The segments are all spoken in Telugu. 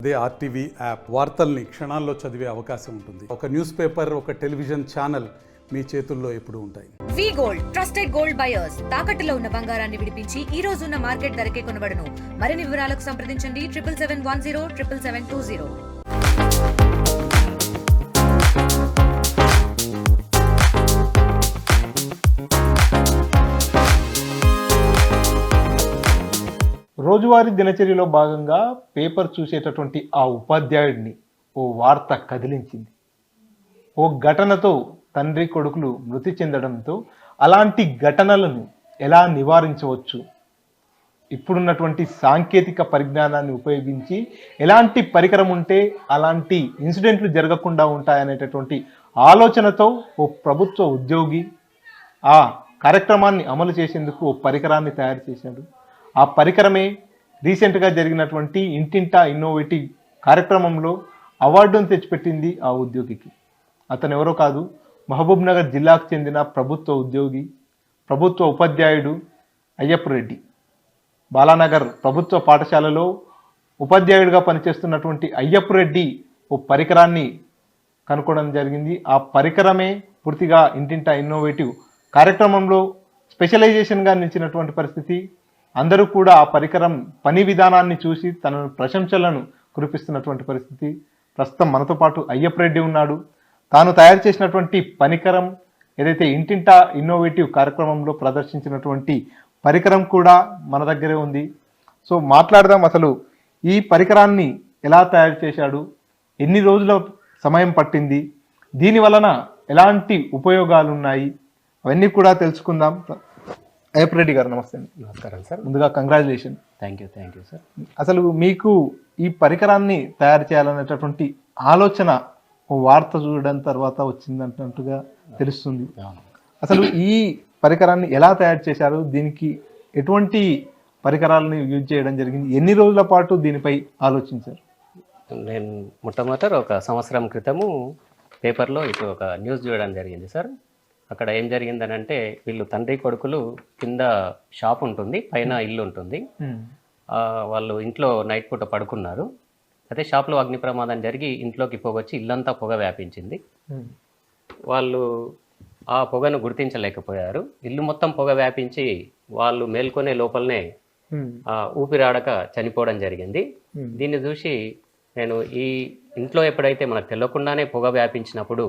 అదే ఆర్టీవీ యాప్ వార్తల్ని క్షణాల్లో చదివే అవకాశం ఉంటుంది. ఒక న్యూస్ పేపర్, ఒక టెలివిజన్ ఛానల్ మీ చేతుల్లో ఎప్పుడూ ఉంటాయి. వి గోల్డ్, ట్రస్టెడ్ గోల్డ్ బయర్స్. తాకట్టులో ఉన్న బంగారాన్ని విడిపించి ఈ రోజు ఉన్న మార్కెట్ ధరకే కొనబడును. మరిన్ని వివరాలకు సంప్రదించండి 7771077720. రోజువారీ దినచర్యలో భాగంగా పేపర్ చూసేటటువంటి ఆ ఉపాధ్యాయుడిని ఓ వార్త కదిలించింది. ఓ ఘటనతో తండ్రి కొడుకులు మృతి చెందడంతో అలాంటి ఘటనలను ఎలా నివారించవచ్చు, ఇప్పుడున్నటువంటి సాంకేతిక పరిజ్ఞానాన్ని ఉపయోగించి ఎలాంటి పరికరం ఉంటే అలాంటి ఇన్సిడెంట్లు జరగకుండా ఉంటాయనేటటువంటి ఆలోచనతో ఓ ప్రభుత్వ ఉద్యోగి ఆ కార్యక్రమాన్ని అమలు చేసేందుకు ఓ పరికరాన్ని తయారు చేశాడు. ఆ పరికరమే రీసెంట్గా జరిగినటువంటి ఇంటింటా ఇన్నోవేటివ్ కార్యక్రమంలో అవార్డును తెచ్చిపెట్టింది ఆ ఉద్యోగికి. అతను ఎవరో కాదు, మహబూబ్ నగర్ జిల్లాకు చెందిన ప్రభుత్వ ఉద్యోగి, ప్రభుత్వ ఉపాధ్యాయుడు అయ్యప్ప రెడ్డి. బాలానగర్ ప్రభుత్వ పాఠశాలలో ఉపాధ్యాయుడిగా పనిచేస్తున్నటువంటి అయ్యప్ప రెడ్డి ఓ పరికరాన్ని కనుక్కోవడం జరిగింది. ఆ పరికరమే పూర్తిగా ఇంటింటా ఇన్నోవేటివ్ కార్యక్రమంలో స్పెషలైజేషన్గా నిలిచినటువంటి పరిస్థితి. అందరూ కూడా ఆ పరికరం పని విధానాన్ని చూసి తన ప్రశంసలను కురిపిస్తున్నటువంటి పరిస్థితి. ప్రస్తుతం మనతో పాటు అయ్యప్ప రెడ్డి ఉన్నాడు. తాను తయారు చేసినటువంటి పరికరం ఏదైతే ఇంటింటా ఇన్నోవేటివ్ కార్యక్రమంలో ప్రదర్శించినటువంటి పరికరం కూడా మన దగ్గరే ఉంది. సో మాట్లాడదాం, అసలు ఈ పరికరాన్ని ఎలా తయారు చేశాడు, ఎన్ని రోజుల సమయం పట్టింది, దీని వలన ఎలాంటి ఉపయోగాలు ఉన్నాయి, అవన్నీ కూడా తెలుసుకుందాం. అయ్యప్ప రెడ్డి గారు నమస్తే. నమస్కారం సార్. ముందుగా కంగ్రాచులేషన్. Thank you sir. అసలు మీకు ఈ పరికరాన్ని తయారు చేయాలనేటటువంటి ఆలోచన ఓ వార్త చూడడం తర్వాత వచ్చిందంటుగా తెలుస్తుంది. అసలు ఈ పరికరాన్ని ఎలా తయారు చేశారు, దీనికి ఎటువంటి పరికరాలను యూజ్ చేయడం జరిగింది, ఎన్ని రోజుల పాటు దీనిపై ఆలోచించారు? నేను మొట్టమొదట ఒక సంవత్సరం క్రితము పేపర్లో ఇటు ఒక న్యూస్ చూడడం జరిగింది సార్. అక్కడ ఏం జరిగిందని అంటే, వీళ్ళు తండ్రి కొడుకులు కింద షాప్ ఉంటుంది, పైన ఇల్లు ఉంటుంది. వాళ్ళు ఇంట్లో నైట్ పూట పడుకున్నారు. అయితే షాప్లో అగ్ని ప్రమాదం జరిగి ఇంట్లోకి పొగొచ్చి ఇల్లంతా పొగ వ్యాపించింది. వాళ్ళు ఆ పొగను గుర్తించలేకపోయారు. ఇల్లు మొత్తం పొగ వ్యాపించి వాళ్ళు మేల్కొనే లోపలనే ఊపిరాడక చనిపోవడం జరిగింది. దీన్ని చూసి నేను ఈ ఇంట్లో ఎప్పుడైతే మనకు తెలియకుండానే పొగ వ్యాపించినప్పుడు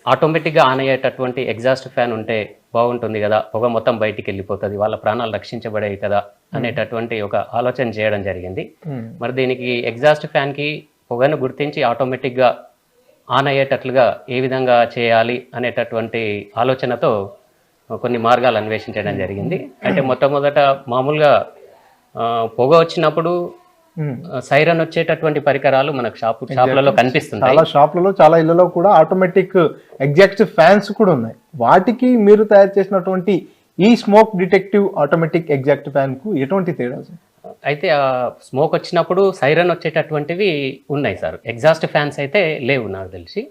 ఆటోమేటిక్గా ఆన్ అయ్యేటటువంటి ఎగ్జాస్ట్ ఫ్యాన్ ఉంటే బాగుంటుంది కదా, పొగ మొత్తం బయటికి వెళ్ళిపోతుంది, వాళ్ళ ప్రాణాలు రక్షించబడేవి కదా అనేటటువంటి ఒక ఆలోచన చేయడం జరిగింది. మరి దీనికి ఎగ్జాస్ట్ ఫ్యాన్కి పొగను గుర్తించి ఆటోమేటిక్గా ఆన్ అయ్యేటట్లుగా ఏ విధంగా చేయాలి అనేటటువంటి ఆలోచనతో కొన్ని మార్గాలు అన్వేషించడం జరిగింది. అయితే మొట్టమొదట మామూలుగా పొగ వచ్చినప్పుడు సైరన్ వచ్చేటటువంటి పరికరాలు మనకు షాపులలో కనిపిస్తున్నాయి. చాలా షాపులలో, చాలా ఇళ్లలో కూడా ఆటోమేటిక్ ఎగ్జాస్ట్ ఫ్యాన్స్ కూడా ఉన్నాయి. వాటికి మీరు తయారు చేసినటువంటి ఈ smoke detective automatic exhaust fan కు ఎటువంటి తేడా? అయితే ఆ స్మోక్ వచ్చినప్పుడు సైరన్ వచ్చేటటువంటివి ఉన్నాయి సార్. ఎగ్జాస్ట్ ఫ్యాన్స్ అయితే లేవు నాకు తెలిసి.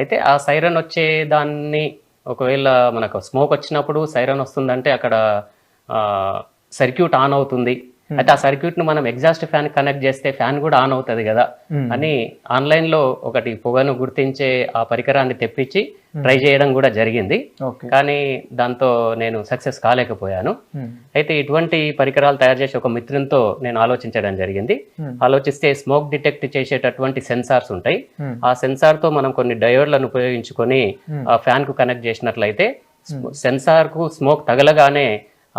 అయితే ఆ సైరన్ వచ్చే దాన్ని ఒకవేళ మనకు స్మోక్ వచ్చినప్పుడు సైరన్ వస్తుందంటే అక్కడ సర్క్యూట్ ఆన్ అవుతుంది. అయితే ఆ సర్క్యూట్ ను మనం ఎగ్జాస్ట్ ఫ్యాన్ కనెక్ట్ చేస్తే ఫ్యాన్ కూడా ఆన్ అవుతుంది కదా అని ఆన్లైన్ లో ఒకటి పొగను గుర్తించే ఆ పరికరాన్ని తెప్పించి ట్రై చేయడం కూడా జరిగింది. కానీ దాంతో నేను సక్సెస్ కాలేకపోయాను. అయితే ఇటువంటి పరికరాలు తయారు చేసి ఒక మిత్రునితో నేను ఆలోచించడం జరిగింది. ఆలోచిస్తే స్మోక్ డిటెక్ట్ చేసేటటువంటి సెన్సార్స్ ఉంటాయి. ఆ సెన్సార్ తో మనం కొన్ని డయోడ్లను ఉపయోగించుకొని ఆ ఫ్యాన్ కు కనెక్ట్ చేసినట్లయితే సెన్సార్ కు స్మోక్ తగలగానే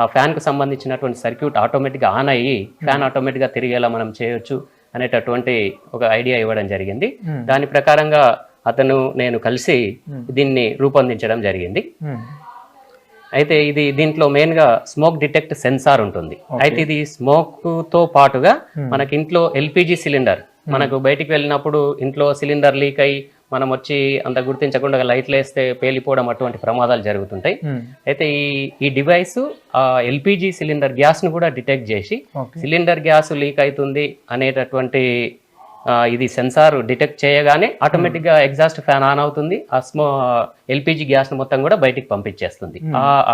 ఆ ఫ్యాన్ కు సంబంధించినటువంటి సర్క్యూట్ ఆటోమేటిక్గా ఆన్ అయ్యి ఫ్యాన్ ఆటోమేటిక్గా తిరిగేలా మనం చేయొచ్చు అనేటటువంటి ఒక ఐడియా ఇవ్వడం జరిగింది. దాని ప్రకారంగా అతను నేను కలిసి దీన్ని రూపొందించడం జరిగింది. అయితే దీంట్లో మెయిన్ గా స్మోక్ డిటెక్ట్ సెన్సార్ ఉంటుంది. అయితే ఇది స్మోక్ తో పాటుగా మనకి ఇంట్లో ఎల్పిజి సిలిండర్, మనకు బయటికి వెళ్ళినప్పుడు ఇంట్లో సిలిండర్ లీక్ అయ్యి మనం వచ్చి అంత గుర్తించకుండా లైట్లు వేస్తే పేలిపోవడం అటువంటి ప్రమాదాలు జరుగుతుంటాయి. అయితే ఈ డివైస్ ఆ ఎల్పిజి సిలిండర్ గ్యాస్ ను కూడా డిటెక్ట్ చేసి సిలిండర్ గ్యాస్ లీక్ అవుతుంది అనేటటువంటి ఇది సెన్సార్ డిటెక్ట్ చేయగానే ఆటోమేటిక్ గా ఎగ్జాస్ట్ ఫ్యాన్ ఆన్ అవుతుంది. ఆ ఎల్పిజి గ్యాస్ ను మొత్తం కూడా బయటికి పంపించేస్తుంది.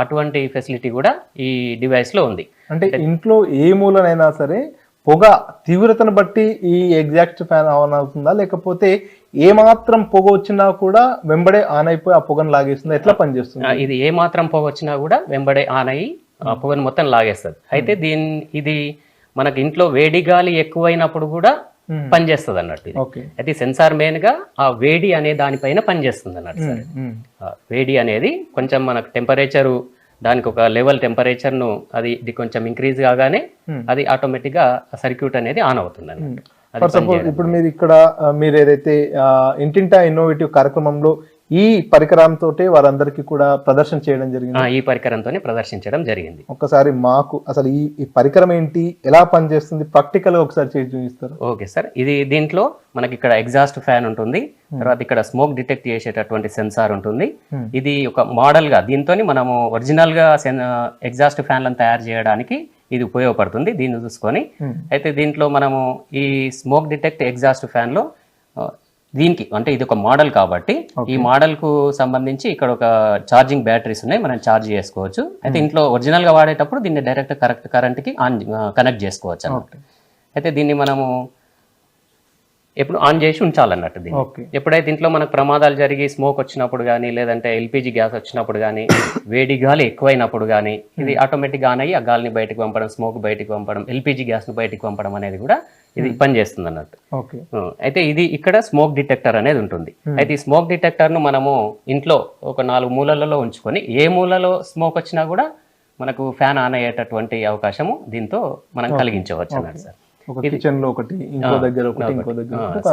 అటువంటి ఫెసిలిటీ కూడా ఈ డివైస్ లో ఉంది. అంటే ఇంట్లో ఏ మూలనైనా సరే పొగ తీవ్రతను బట్టి ఈ ఎగ్జాస్ట్ ఫ్యాన్ ఆన్ అవుతుందా, లేకపోతే ఏ మాత్రం పొగ వచ్చినా కూడా వెంబడే ఆన్ అయిపోయి ఆ పొగను లాగేస్తుందా, ఎట్లా పనిచేస్తుంది? ఇది ఏ మాత్రం పొగ వచ్చినా కూడా వెంబడే ఆన్ అయ్యి ఆ పొగను మొత్తం లాగేస్తుంది. అయితే ఇది మనకి ఇంట్లో వేడి గాలి ఎక్కువైనప్పుడు కూడా పనిచేస్తుంది అన్నట్టు. అయితే సెన్సార్ మెయిన్ గా ఆ వేడి అనే దానిపైన పనిచేస్తుంది అన్నట్టు సార్. వేడి అనేది కొంచెం మనకు టెంపరేచరు, దానికి ఒక లెవెల్ టెంపరేచర్ను ఇది కొంచెం ఇంక్రీజ్ కాగానే అది ఆటోమేటిక్ గా సర్క్యూట్ అనేది ఆన్ అవుతుంది అన్నట్టు. ఫర్ సపోజ్ ఇప్పుడు మీరు ఏదైతే ఇంటింటా ఇన్నోవేటివ్ కార్యక్రమంలో ఈ పరికరంతో వారందరికీ కూడా ప్రదర్శన చేయడం జరిగింది. ఈ పరికరంతోనే ప్రదర్శించడం జరిగింది. ఒకసారి మాకు అసలు ఈ పరికరం ఏంటి, ఎలా పనిచేస్తుంది, ప్రాక్టికల్ గా ఒకసారి చేసి చూపిస్తారు? Okay sir. ఇది మనకి ఇక్కడ ఎగ్జాస్ట్ ఫ్యాన్ ఉంటుంది, తర్వాత ఇక్కడ స్మోక్ డిటెక్ట్ చేసేటటువంటి సెన్సార్ ఉంటుంది. ఇది ఒక మోడల్ గా దీంతో మనము ఒరిజినల్ గా ఎగ్జాస్ట్ ఫ్యాన్లను తయారు చేయడానికి ఇది ఉపయోగపడుతుంది. దీన్ని చూసుకొని అయితే దీంట్లో మనము ఈ స్మోక్ డిటెక్ట్ ఎగ్జాస్ట్ ఫ్యాన్ లో దీనికి అంటే ఇది ఒక మోడల్ కాబట్టి ఈ మోడల్ కు సంబంధించి ఇక్కడ ఒక ఛార్జింగ్ బ్యాటరీస్ ఉన్నాయి, మనం ఛార్జ్ చేసుకోవచ్చు. అయితే ఇంట్లో ఒరిజినల్ గా వాడేటప్పుడు దీన్ని డైరెక్ట్ కరెంట్ కి కనెక్ట్ చేసుకోవచ్చు అన్నమాట. అయితే దీన్ని మనము ఎప్పుడు ఆన్ చేసి ఉంచాలన్నట్టు. దీన్ని ఎప్పుడైతే ఇంట్లో మనకు ప్రమాదాలు జరిగి స్మోక్ వచ్చినప్పుడు కానీ, లేదంటే ఎల్పిజి గ్యాస్ వచ్చినప్పుడు కానీ, వేడి గాలి ఎక్కువైనప్పుడు కానీ ఇది ఆటోమేటిక్ ఆన్ అయ్యి ఆ గాలిని బయటకు పంపడం, స్మోక్ బయటకు పంపడం, ఎల్పిజి గ్యాస్ ను బయటకు పంపడం అనేది కూడా ఇది పనిచేస్తుంది అన్నట్టు. అయితే ఇది ఇక్కడ స్మోక్ డిటెక్టర్ అనేది ఉంటుంది. అయితే ఈ స్మోక్ డిటెక్టర్ ను మనము ఇంట్లో ఒక 4 మూలలలో ఉంచుకొని ఏ మూలలో స్మోక్ వచ్చినా కూడా మనకు ఫ్యాన్ ఆన్ అయ్యేటటువంటి అవకాశము దీంతో మనం కలిగించవచ్చు అన్నట్టు సార్.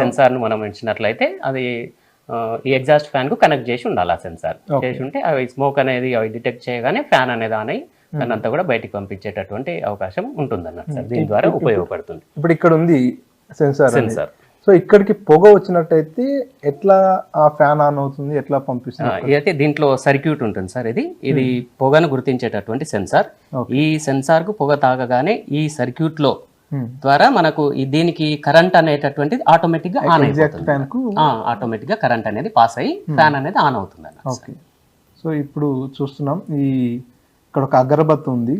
సెన్సార్ ను మనం ఉంచినట్లయితే అది ఈ ఎగ్జాస్ట్ ఫ్యాన్ కు కనెక్ట్ చేసి ఉండాలి. ఆ సెన్సార్ చేసి ఉంటే అవి స్మోక్ అనేది అవి డిటెక్ట్ చేయగానే ఫ్యాన్ అనేది ఆన్ అయ్యి దాన్నంతా కూడా బయటికి పంపించేటటువంటి అవకాశం ఉంటుంది అన్నట్టు సార్. దీని ద్వారా ఉపయోగపడుతుంది. ఇప్పుడు ఇక్కడ ఉంది సెన్సార్. సో ఇక్కడికి పొగ వచ్చినట్టయితే ఎట్లా ఆ ఫ్యాన్ ఆన్ అవుతుంది, ఎట్లా పంపిస్తుంది? అయితే దీంట్లో సర్క్యూట్ ఉంటుంది సార్. ఇది పొగను గుర్తించేటటువంటి సెన్సార్. ఈ సెన్సార్ కు పొగ తాగగానే ఈ సర్క్యూట్ లో ద్వారా మనకు దీనికి కరెంట్ అనేటటువంటిది ఆటోమేటిక్ గా ఆన్ అయిపోతుంది. ఆటోమేటిక్ గా కరెంట్ అనేది పాస్ అయ్యి ఫ్యాన్ అనేది ఆన్ అవుతుంది అన్నమాట. సో ఇప్పుడు చూస్తున్నాం ఇక్కడ ఒక అగరబత్తి ఉంది.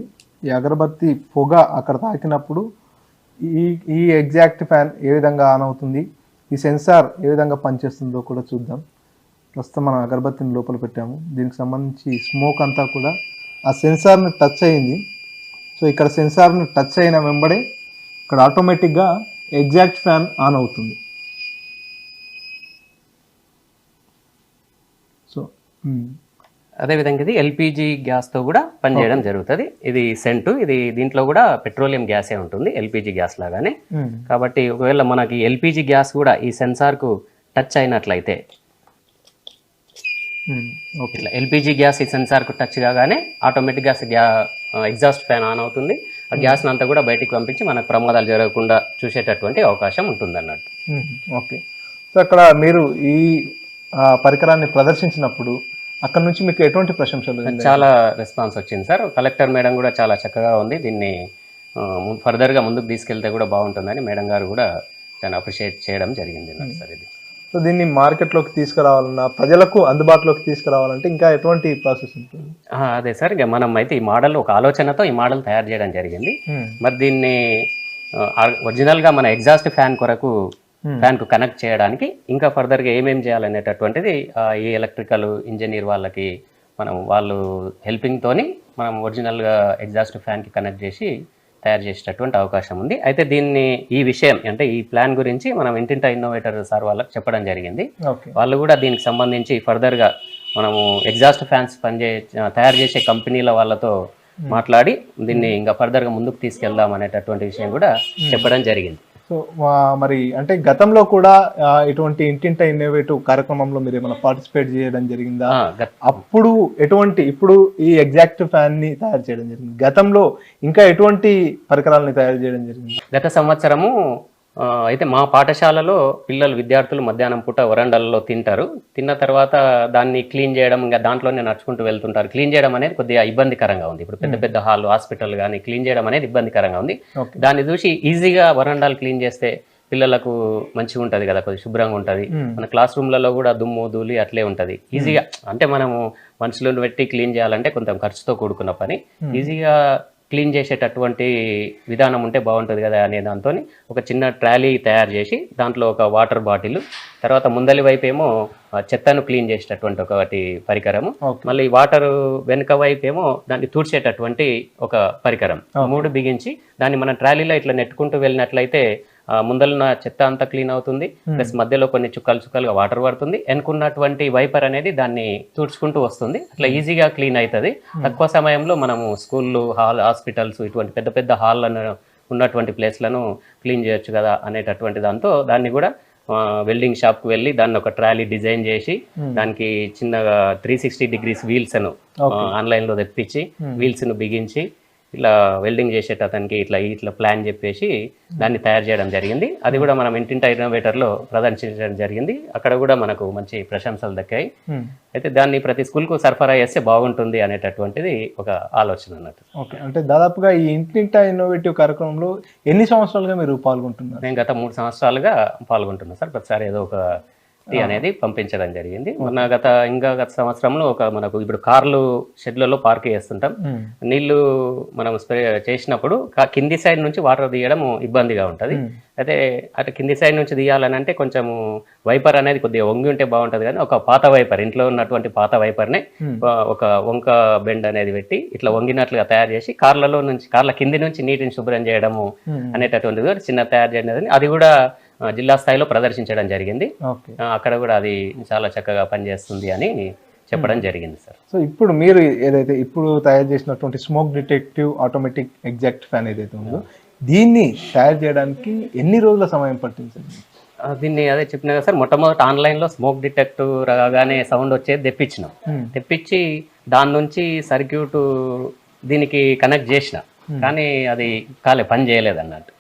ఈ అగరబత్తి పొగ అక్కడ తాకినప్పుడు ఈ ఎగ్జాక్ట్ ఫ్యాన్ ఏ విధంగా ఆన్ అవుతుంది, ఈ సెన్సార్ ఏ విధంగా పనిచేస్తుందో కూడా చూద్దాం. ప్రస్తుతం మనం అగరబత్తిని లోపల పెట్టాము. దీనికి సంబంధించి స్మోక్ అంతా కూడా ఆ సెన్సార్ని టచ్ అయింది. సో ఇక్కడ సెన్సార్ని టచ్ అయిన వెంబడే ఇక్కడ ఆటోమేటిక్గా ఎగ్జాక్ట్ ఫ్యాన్ ఆన్ అవుతుంది. సో అదేవిధంగా ఇది ఎల్పిజి గ్యాస్తో కూడా పనిచేయడం జరుగుతుంది. ఇది సెంటు, ఇది దీంట్లో కూడా పెట్రోలియం గ్యాసే ఉంటుంది ఎల్పిజి గ్యాస్ లాగానే. కాబట్టి ఒకవేళ మనకి ఎల్పిజి గ్యాస్ కూడా ఈ సెన్సార్కు టచ్ అయినట్లయితే ఇట్లా ఎల్పిజి గ్యాస్ ఈ సెన్సార్కు టచ్ కాగానే ఆటోమేటిక్గా ఎగ్జాస్ట్ ఫ్యాన్ ఆన్ అవుతుంది. ఆ గ్యాస్ని అంతా కూడా బయటికి పంపించి మనకు ప్రమాదాలు జరగకుండా చూసేటటువంటి అవకాశం ఉంటుంది అన్నట్టు. ఓకే. సో అక్కడ మీరు ఈ పరికరాన్ని ప్రదర్శించినప్పుడు అక్కడ నుంచి మీకు ఎటువంటి ప్రశంసలు? చాలా రెస్పాన్స్ వచ్చింది సార్. కలెక్టర్ మేడం కూడా చాలా చక్కగా ఉంది, దీన్ని ఫర్దర్గా ముందుకు తీసుకెళ్తే కూడా బాగుంటుందని మేడం గారు కూడా చాలా అప్రిషియేట్ చేయడం జరిగింది సార్. ఇది సో దీన్ని మార్కెట్లోకి తీసుకురావాలన్నా, ప్రజలకు అందుబాటులోకి తీసుకురావాలంటే ఇంకా ఎటువంటి ప్రాసెస్ ఉంటుంది? అదే సార్, ఇక మనం అయితే ఈ మోడల్ ఒక ఆలోచనతో ఈ మోడల్ తయారు చేయడం జరిగింది. మరి దీన్ని ఒరిజినల్గా మన ఎగ్జాస్ట్ ఫ్యాన్ కొరకు ఫ్యాన్ కు కనెక్ట్ చేయడానికి ఇంకా ఫర్దర్గా ఏమేమి చేయాలనేటటువంటిది ఈ ఎలక్ట్రికల్ ఇంజనీర్ వాళ్ళకి వాళ్ళు హెల్పింగ్ తోని మనం ఒరిజినల్గా ఎగ్జాస్ట్ ఫ్యాన్ కి కనెక్ట్ చేసి తయారు చేసేటటువంటి అవకాశం ఉంది. అయితే దీన్ని ఈ విషయం అంటే ఈ ప్లాన్ గురించి మనం ఇంటింటా ఇన్నోవేటర్ సార్ వాళ్ళకి చెప్పడం జరిగింది. వాళ్ళు కూడా దీనికి సంబంధించి ఫర్దర్గా మనము ఎగ్జాస్ట్ ఫ్యాన్స్ తయారు చేసే కంపెనీల వాళ్ళతో మాట్లాడి దీన్ని ఇంకా ఫర్దర్గా ముందుకు తీసుకెళ్దాం అనేటటువంటి విషయం కూడా చెప్పడం జరిగింది. సో మరి అంటే గతంలో కూడా ఇటువంటి ఇంటింటా ఇన్నోవేటివ్ కార్యక్రమంలో మీరు ఏమైనా పార్టిసిపేట్ చేయడం జరిగిందా? అప్పుడు ఇప్పుడు ఈ ఎగ్జాక్ట్ ఫ్యాన్ ని తయారు చేయడం జరిగింది. గతంలో ఇంకా ఎటువంటి పరికరాలని తయారు చేయడం జరిగింది? గత సంవత్సరము అయితే మా పాఠశాలలో విద్యార్థులు మధ్యాహ్నం పూట వరండాలలో తిన్న తర్వాత దాన్ని క్లీన్ చేయడం, ఇంకా దాంట్లోనే నడుచుకుంటూ వెళ్తుంటారు. క్లీన్ చేయడం అనేది కొద్దిగా ఇబ్బందికరంగా ఉంది. ఇప్పుడు పెద్ద పెద్ద హాస్పిటల్ కానీ క్లీన్ చేయడం అనేది ఇబ్బందికరంగా ఉంది. దాన్ని చూసి ఈజీగా వరండాలు క్లీన్ చేస్తే పిల్లలకు మంచిగా ఉంటది కదా, కొద్దిగా శుభ్రంగా ఉంటది. మన క్లాస్ రూమ్లలో కూడా దుమ్ము ధూళి అట్లే ఉంటది. ఈజీగా అంటే మనము మనుషులను పెట్టి క్లీన్ చేయాలంటే కొంచెం ఖర్చుతో కూడుకున్న పని. ఈజీగా క్లీన్ చేసేటటువంటి విధానం ఉంటే బాగుంటుంది కదా అనే దాంతో ఒక చిన్న ట్రాలీ తయారు చేసి దాంట్లో ఒక వాటర్ బాటిల్, తర్వాత ముందలి వైపు ఏమో చెత్తను క్లీన్ చేసేటటువంటి ఒకటి పరికరము, మళ్ళీ వాటర్ వెనుక వైపు ఏమో దాన్ని తుడిచేటటువంటి ఒక పరికరం, 3 బిగించి దాన్ని మన ట్రాలీలో ఇట్లా నెట్టుకుంటూ వెళ్ళినట్లయితే ముందలున్న చెత్త అంతా క్లీన్ అవుతుంది, ప్లస్ మధ్యలో కొన్ని చుక్కలుగా వాటర్ పడుతుంది, వెనుకున్నటువంటి వైపర్ అనేది దాన్ని తుడుచుకుంటూ వస్తుంది. అట్లా ఈజీగా క్లీన్ అవుతుంది. తక్కువ సమయంలో మనము స్కూళ్ళు, హాస్పిటల్స్ ఇటువంటి పెద్ద పెద్ద హాల్లను ఉన్నటువంటి ప్లేస్లను క్లీన్ చేయొచ్చు కదా అనేటటువంటి దాంతో దాన్ని కూడా వెల్డింగ్ షాప్కి వెళ్ళి దాన్ని ఒక ట్రాలీ డిజైన్ చేసి దానికి చిన్నగా 360 degrees వీల్స్ ను ఆన్లైన్లో తెప్పించి వీల్స్ను బిగించి ఇట్లా వెల్డింగ్ చేసేట అతనికి ఇట్లా ప్లాన్ చెప్పేసి దాన్ని తయారు చేయడం జరిగింది. అది కూడా మనం ఇంటింటా ఇన్నోవేటర్లో ప్రదర్శించడం జరిగింది. అక్కడ కూడా మనకు మంచి ప్రశంసలు దక్కాయి. అయితే దాన్ని ప్రతి స్కూల్కు సరఫరా చేస్తే బాగుంటుంది అనేటటువంటిది ఒక ఆలోచన అన్నట్టు. ఓకే, అంటే దాదాపుగా ఈ ఇంటింటా ఇన్నోవేటివ్ కార్యక్రమంలో ఎన్ని సంవత్సరాలుగా మీరు పాల్గొంటున్నారు? నేను గత 3 సంవత్సరాలుగా పాల్గొంటున్నాను సార్. ప్రతిసారి ఏదో ఒక టీ అనేది పంపించడం జరిగింది. గత సంవత్సరంలో మనకు ఇప్పుడు కార్లు షెడ్లలో పార్క్ చేస్తుంటాం. నీళ్లు మనం స్ప్రే చేసినప్పుడు కింది సైడ్ నుంచి వాటర్ తీయడం ఇబ్బందిగా ఉంటుంది. అయితే అటు కింది సైడ్ నుంచి తీయాలని అంటే కొంచెం వైపర్ అనేది కొద్దిగా వంగి ఉంటే బాగుంటుంది, కానీ ఒక పాత వైపర్, ఇంట్లో ఉన్నటువంటి పాత వైపర్నే ఒక వంక బెండ్ అనేది పెట్టి ఇట్లా వంగినట్లుగా తయారు చేసి కార్ల కింది నుంచి నీటిని శుభ్రం చేయడము అనేటటువంటిది చిన్న తయారు చేయడం, అది కూడా జిల్లా స్థాయిలో ప్రదర్శించడం జరిగింది. అక్కడ కూడా అది చాలా చక్కగా పనిచేస్తుంది అని చెప్పడం జరిగింది సార్. సో ఇప్పుడు మీరు ఏదైతే ఇప్పుడు తయారు చేసినటువంటి smoke detective automatic exact fan ఏదైతే ఉందో దీన్ని తయారు చేయడానికి ఎన్ని రోజుల సమయం పట్టింది? దీన్ని అదే చెప్పినా కదా సార్, మొట్టమొదటి ఆన్లైన్లో స్మోక్ డిటెక్టివ్ రాగానే సౌండ్ వచ్చేది తెప్పించి దాని నుంచి సర్క్యూట్ దీనికి కనెక్ట్ చేసిన, కానీ అది పని చేయలేదు అన్నట్టు.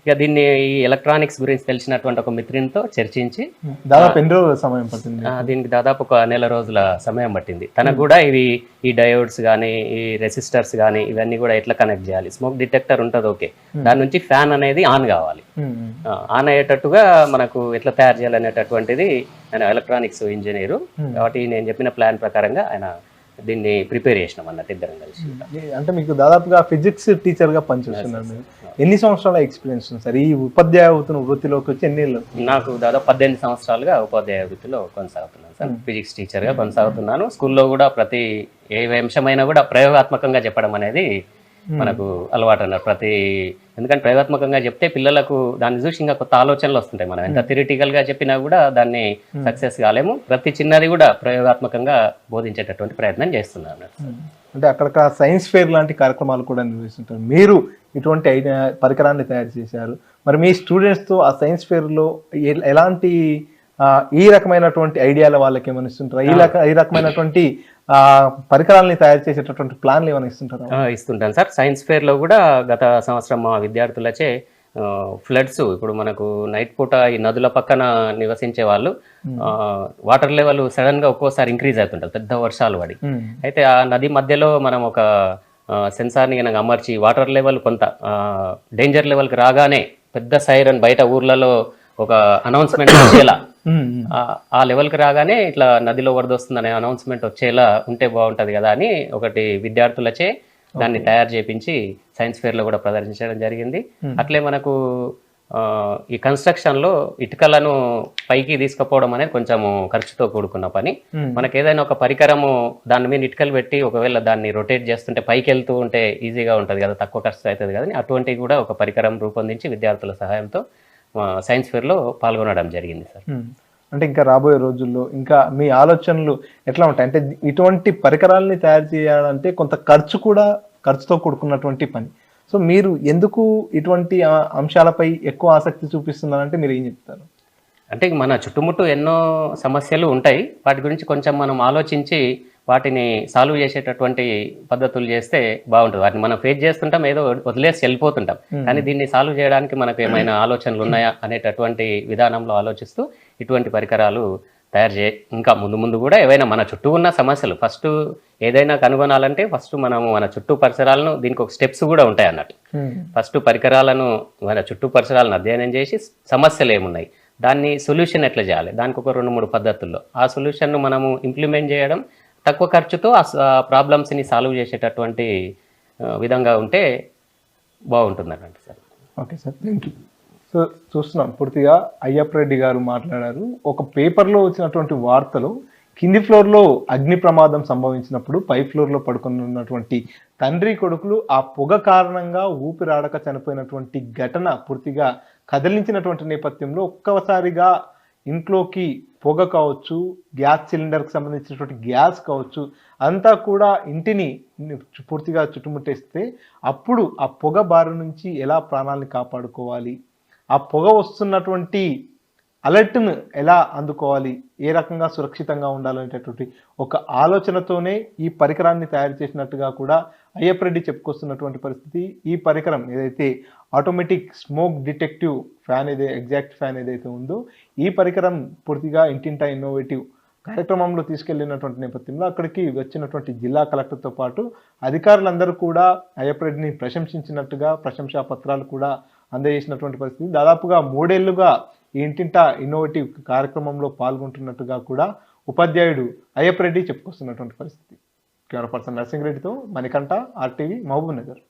ఇక దీన్ని ఈ ఎలక్ట్రానిక్స్ గురించి తెలిసినటువంటి ఒక మిత్రునితో చర్చించి దాదాపు ఎన్ని రోజుల సమయం పట్టింది? దీనికి దాదాపు ఒక 1 నెల రోజుల సమయం పట్టింది. తనకు కూడా ఈ డయోడ్స్ కానీ ఈ రెసిస్టర్స్ కానీ ఇవన్నీ కూడా ఎట్లా కనెక్ట్ చేయాలి, స్మోక్ డిటెక్టర్ ఉంటుంది ఓకే, దాని నుంచి ఫ్యాన్ అనేది ఆన్ కావాలి, ఆన్ అయ్యేటట్టుగా మనకు ఎట్లా తయారు చేయాలనేటటువంటిది ఆయన ఎలక్ట్రానిక్స్ ఇంజనీరు కాబట్టి నేను చెప్పిన ప్లాన్ ప్రకారంగా ఆయన దీన్ని ప్రిపేర్ చేసినాం అన్నట్టు ఇద్దరం కలిసి. అంటే మీకు దాదాపుగా ఫిజిక్స్ టీచర్గా పనిచేస్తున్నారు. ఎన్ని సంవత్సరాల ఎక్స్పీరియన్స్ ఉంది సార్ ఈ ఉపాధ్యాయ వృత్తిలోకి వచ్చి? నాకు దాదాపు 18 సంవత్సరాలుగా ఉపాధ్యాయ వృత్తిలో కొనసాగుతున్నాను సార్. ఫిజిక్స్ టీచర్గా కొనసాగుతున్నాను. స్కూల్లో కూడా ప్రతి ఏ అంశమైనా కూడా ప్రయోగాత్మకంగా చెప్పడం అనేది మనకు అలవాటు అన్నారు. ఎందుకంటే ప్రయోగాత్మకంగా చెప్తే పిల్లలకు దాన్ని చూసి ఇంకా కొత్త ఆలోచనలు వస్తుంటాయి. మనం ఎంత థియరిటికల్గా చెప్పినా కూడా దాన్ని సక్సెస్ కాలేము. ప్రతి చిన్నది కూడా ప్రయోగాత్మకంగా బోధించేటటువంటి ప్రయత్నం చేస్తున్నాను. అంటే అక్కడ సైన్స్ ఫేర్ లాంటి కార్యక్రమాలు కూడా నిర్వహిస్తుంటారు. మీరు ఇటువంటి పరికరాన్ని తయారు చేశారు. మరి మీ స్టూడెంట్స్తో ఆ సైన్స్ ఫేర్లో ఎలాంటి ఈ రకమైనటువంటి ఐడియాల వాళ్ళకి ఏమైనా ఇస్తుంటారా? ఈ రకమైనటువంటి పరికరాలని తయారు చేసేటటువంటి ప్లాన్లు ఏమైనా ఇస్తుంటారా? ఇస్తుంటాను సార్. సైన్స్ ఫేర్లో కూడా గత సంవత్సరం మా విద్యార్థులచే ఫ్లడ్స్, ఇప్పుడు మనకు నైట్ పూట ఈ నదుల పక్కన నివసించే వాళ్ళు వాటర్ లెవెల్ సడన్ గా ఒక్కోసారి ఇంక్రీజ్ అవుతుంటారు పెద్ద వర్షాలు పడి. అయితే ఆ నది మధ్యలో మనం ఒక సెన్సార్ని కనుక అమర్చి వాటర్ లెవెల్ కొంత డేంజర్ లెవెల్కి రాగానే పెద్ద సైరన్ బయట ఊర్లలో ఒక అనౌన్స్మెంట్ వచ్చేలా, ఆ లెవెల్కి రాగానే ఇట్లా నదిలో వరద వస్తుందనే అనౌన్స్మెంట్ వచ్చేలా ఉంటే బాగుంటుంది కదా అని ఒకటి విద్యార్థులచే దాన్ని తయారు చేపించి సైన్స్ ఫేర్లో కూడా ప్రదర్శించడం జరిగింది. అట్లే మనకు ఈ కన్స్ట్రక్షన్లో ఇటుకలను పైకి తీసుకుపోవడం అనేది కొంచెం ఖర్చుతో కూడుకున్న పని. మనకి ఏదైనా ఒక పరికరము దాని మీద ఇటుకలు పెట్టి ఒకవేళ దాన్ని రొటేట్ చేస్తుంటే పైకి వెళ్తూ ఉంటే ఈజీగా ఉంటుంది కదా, తక్కువ ఖర్చు అవుతుంది కదా, అటువంటివి కూడా ఒక పరికరం రూపొందించి విద్యార్థుల సహాయంతో సైన్స్ ఫేర్లో పాల్గొనడం జరిగింది సార్. అంటే ఇంకా రాబోయే రోజుల్లో ఇంకా మీ ఆలోచనలు ఎట్లా ఉంటాయి? అంటే ఇటువంటి పరికరాలని తయారు చేయాలంటే కొంత ఖర్చుతో కూడుకున్నటువంటి పని. సో మీరు ఎందుకు ఇటువంటి అంశాలపై ఎక్కువ ఆసక్తి చూపిస్తున్నారంటే మీరు ఏం చెప్తారు? అంటే మన చుట్టుముట్టు ఎన్నో సమస్యలు ఉంటాయి. వాటి గురించి కొంచెం మనం ఆలోచించి వాటిని సాల్వ్ చేసేటటువంటి పద్ధతులు చేస్తే బాగుంటుంది. వాటిని మనం ఫేస్ చేస్తుంటాం, ఏదో వదిలేసి వెళ్ళిపోతుంటాం. కానీ దీన్ని సాల్వ్ చేయడానికి మనకు ఏమైనా ఆలోచనలు ఉన్నాయా అనేటటువంటి విధానంలో ఆలోచిస్తూ ఇటువంటి పరికరాలు తయారు ఇంకా ముందు కూడా ఏవైనా మన చుట్టూ ఉన్న సమస్యలు ఫస్ట్ ఏదైనా కనుగొనాలంటే ఫస్ట్ మనము మన చుట్టూ పరిసరాలను దీనికి ఒక స్టెప్స్ కూడా ఉంటాయి అన్నట్టు. ఫస్ట్ మన చుట్టూ పరిసరాలను అధ్యయనం చేసి సమస్యలు ఏమున్నాయి, దాన్ని సొల్యూషన్ ఎట్లా చేయాలి, దానికి ఒక 2-3 పద్ధతుల్లో ఆ సొల్యూషన్ను మనము ఇంప్లిమెంట్ చేయడం, తక్కువ ఖర్చుతో ఆ ప్రాబ్లమ్స్ని సాల్వ్ చేసేటటువంటి విధంగా ఉంటే బాగుంటుందన్నట్టు sir. Okay sir, thank you. So చూస్తున్నాం పూర్తిగా అయ్యప్ప రెడ్డి గారు మాట్లాడారు. ఒక పేపర్లో వచ్చినటువంటి వార్తలు కింది ఫ్లోర్లో అగ్ని ప్రమాదం సంభవించినప్పుడు పై ఫ్లోర్లో పడుకొని ఉన్నటువంటి తండ్రి కొడుకులు ఆ పొగ కారణంగా ఊపిరాడక చనిపోయినటువంటి ఘటన పూర్తిగా కదిలించినటువంటి నేపథ్యంలో ఒక్కసారిగా ఇంట్లోకి పొగ కావచ్చు, గ్యాస్ సిలిండర్కి సంబంధించినటువంటి గ్యాస్ కావచ్చు, అంతా కూడా ఇంటిని పూర్తిగా చుట్టుముట్టేస్తే అప్పుడు ఆ పొగ బారి నుంచి ఎలా ప్రాణాలను కాపాడుకోవాలి, ఆ పొగ వస్తున్నటువంటి అలర్ట్ను ఎలా అందుకోవాలి, ఏ రకంగా సురక్షితంగా ఉండాలనేటటువంటి ఒక ఆలోచనతోనే ఈ పరికరాన్ని తయారు చేసినట్టుగా కూడా అయ్యప్ప రెడ్డి చెప్పుకొస్తున్నటువంటి పరిస్థితి. ఈ పరికరం ఏదైతే automatic smoke detective fan exact fan ఏదైతే ఉందో, ఈ పరికరం పూర్తిగా ఇంటింటా ఇన్నోవేటివ్ కార్యక్రమంలో తీసుకెళ్లినటువంటి నేపథ్యంలో అక్కడికి వచ్చినటువంటి జిల్లా కలెక్టర్తో పాటు అధికారులందరూ కూడా అయ్యప్ప రెడ్డిని ప్రశంసించినట్టుగా ప్రశంసా పత్రాలు కూడా అందజేసినటువంటి పరిస్థితి. దాదాపుగా 3 ఏళ్లుగా ఈ ఇంటింటా ఇన్నోవేటివ్ కార్యక్రమంలో పాల్గొంటున్నట్టుగా కూడా ఉపాధ్యాయుడు అయ్యప్ప రెడ్డి చెప్పుకొస్తున్నటువంటి పరిస్థితి. కెమెరా పర్సన్ నర్సింగ్ రెడ్డితో మణికంఠ, RTV, మహబూబ్ నగర్.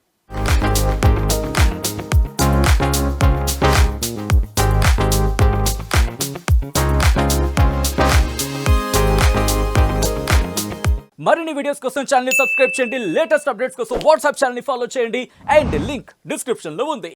మరిన్ని వీడియోస్ కోసం ఛానల్ ని సబ్స్క్రైబ్ చేయండి. లేటెస్ట్ అప్డేట్స్ కోసం వాట్సాప్ ఛానల్ ని ఫాలో చేయండి. అండ్ లింక్ డిస్క్రిప్షన్ లో ఉంది.